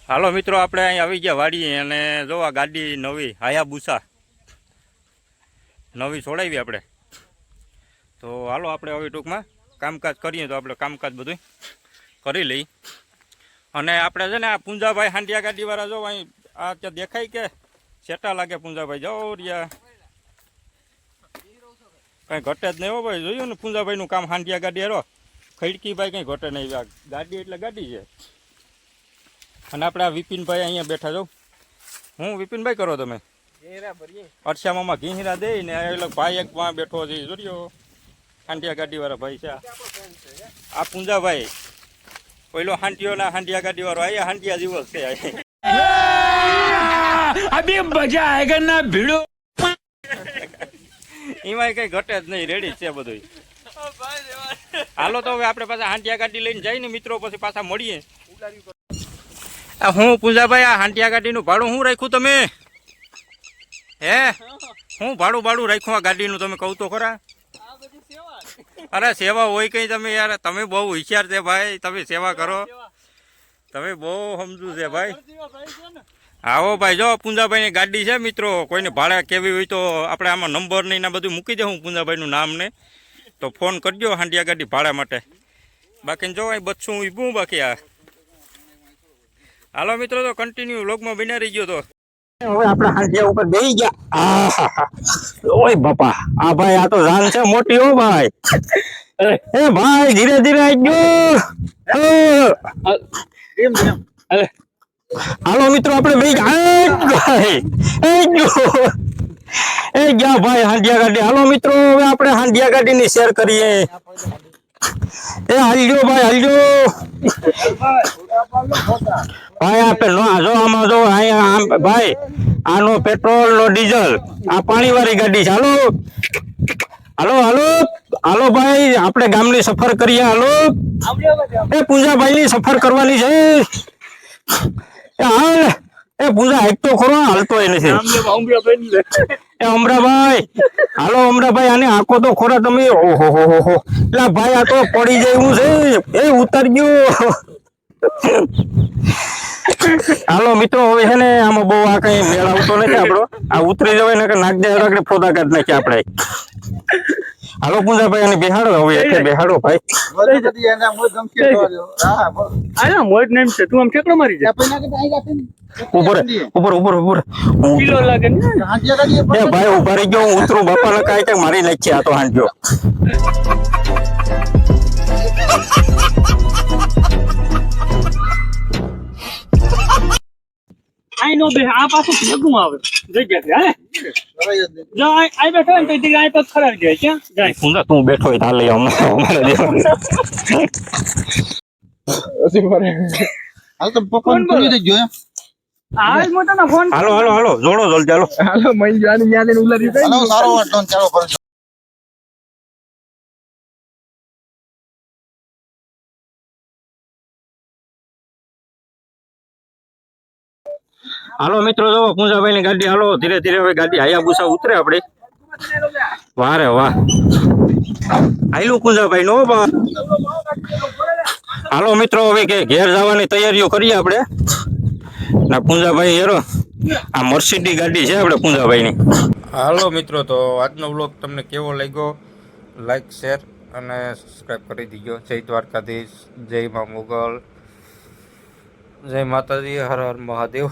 હાલો મિત્રો, આપણે અહીં આવી ગયા વાડીએ અને જો આ ગાડી નવી હાયાબુસા નવી છોડાવી આપણે. તો હાલો આપણે હવે ટૂંકમાં કામકાજ કરીએ તો આપણે કામકાજ બધું કરી લઈ. અને આપણે છે ને આ પૂંજાભાઈ હાંડિયા ગાડીવાળા જો અહીં આ ત્યાં દેખાય કે સેટા લાગે પૂંજાભાઈ જાઓ રહ્યા કંઈ ઘટે જ નહીં હો ભાઈ. જોયું ને પૂંજાભાઈનું કામ હાંડિયા ગાડી હારો ખડકીભાઈ કંઈ ઘટે નહીં. આ ગાડી એટલે ગાડી છે. અને આપણે આ વિપિનભાઈ અહીંયા બેઠા જાઉં. હું વિપિનભાઈ કરો તમે? અરસામાં ઘીરા દે ને ભાઈ એક માં બેઠો છે જોયો હાંડિયા ગાડીવાળા ભાઈ છે. આ પૂંજાભાઈ પહેલો હાંડિયોના હાંડિયા ગાડીવાળો અહીંયા હાંડિયા જેવો છે. અભી મજા આયેગા ના ભીડો. એમાં કઈ ઘટે જ નહીં, રેડી છે બધું. હાલો તો હવે આપણે પાછા હાંડિયા ગાડી લઈને જઈને મિત્રો પછી પાછા મળીએ. હું પૂંજાભાઈ આ હાંડિયા ગાડીનું ભાડું શું રાખ્યું તમે? હે હું ભાડું રાખ્યું આ ગાડીનું તમે કહું તો ખરા? અરે સેવા હોય કઈ તમે યાર, તમે બહુ હોશિયાર છે ભાઈ, તમે સેવા કરો, તમે બહુ સમજુ છે ભાઈ. આવો ભાઈ, જો પૂંજાભાઈની ગાડી છે મિત્રો, કોઈને ભાડે કેવી હોય તો આપણે આમાં નંબર ને એના બધું મૂકી દે હું પૂંજાભાઈનું નામ ને, તો ફોન કરજો હાંડિયા ગાડી ભાડા માટે. બાકી જો અહીં બચ્છું ઊભું બાકી. આ હાલો મિત્રો, તો કન્ટિન્યુ વ્લોગમાં બના રહી ગયો. તો હવે આપણે હાંડિયા ઉપર બેસી ગયા. ઓય બાપા, આ ભાઈ આ તો જાન છે મોટી હો ભાઈ. એ ભાઈ ધીરે ધીરે આવજો. હાલો મિત્રો, આપણે બેસી ગયા. એ ગયા ભાઈ હાંડિયા ગાડી. હાલો મિત્રો, હવે આપણે હાંડિયા ગાડીની શેર કરીએ. એ હાલજો ભાઈ, હાલજો ભાઈ. આપે જો આમાં જો અહીંયા ભાઈ, આનો પેટ્રોલ નો ડીઝલ, આ પાણી વાળી ગાડી છે. હાલો હાલો હાલો હાલો ભાઈ, આપણે ગામની સફર કરીએ. હાલો એ પૂંજાભાઈ ની સફર કરવાની છે. હાલ એ પૂંજા એક તો ખરો, હાલતો એ નથી. એ અમરાભાઈ, હાલો અમરાભાઈ, આને આંખો તો ખોરા તમે. ઓહો હો હો, એટલે ભાઈ આ તો પડી જાય એવું છે. એ ઉતર ગયો. હાલો મિત્રો, હવે છે ને આમાં બહુ આ કઈ મેળ આવતો નથી આપણો. આ ઉતરી જવાય ને કે નાક દે આપણે ફોટા કાઢ નાખીએ આપણે. હાલો પૂંજાભાઈ, અને બેહાડો હવે, એટલે બેહાડો ભાઈ. ઉપર ભાઈ ઉભા રહી ગયો. હું ઉતરું બાપા ને કાંઈ મારી નાખીએ આ તો હાંડ્યો. આઈ નો બે આ પાછું ભેગું આવે જગ્યા જો આઈ બેઠો ને તો આઈ તો ખરાબ જાય. ક્યાં જાય પૂંજા? તું બેઠો હોય તાર લઈ હાલ તો પકોન કરી દેજો. હાલ મોટા ના ફોન. હાલો હાલો હાલો, જોડો જલ્દી. ચાલો હાલો, મઈ જાની યાદ ને ઉલારી ગઈ. હાલો સારો વાટો ચાલો પર. હાલો મિત્રો, જો પૂંજાભાઈ ની ગાડી. હાલો ધીરે ધીરે હવે ગાડી હાયાબુસા ઉતરે આપણે. વારે વાહ, આયલું પૂંજાભાઈ નો. હાલો મિત્રો, હવે કે ઘેર જવાની તૈયારીઓ કરીએ આપણે. ના પૂંજાભાઈ હેરો આ મર્સિડીઝ ગાડી છે આપણે પૂંજાભાઈ ની. હાલો મિત્રો, તો આજનો વ્લોગ તમને કેવો લાગ્યો? લાઈક, શેર અને સબસ્ક્રાઈબ કરી દીજો. જય દ્વારકાધીશ, જય મા મોગલ, જય માતાજી, હર હર મહાદેવ.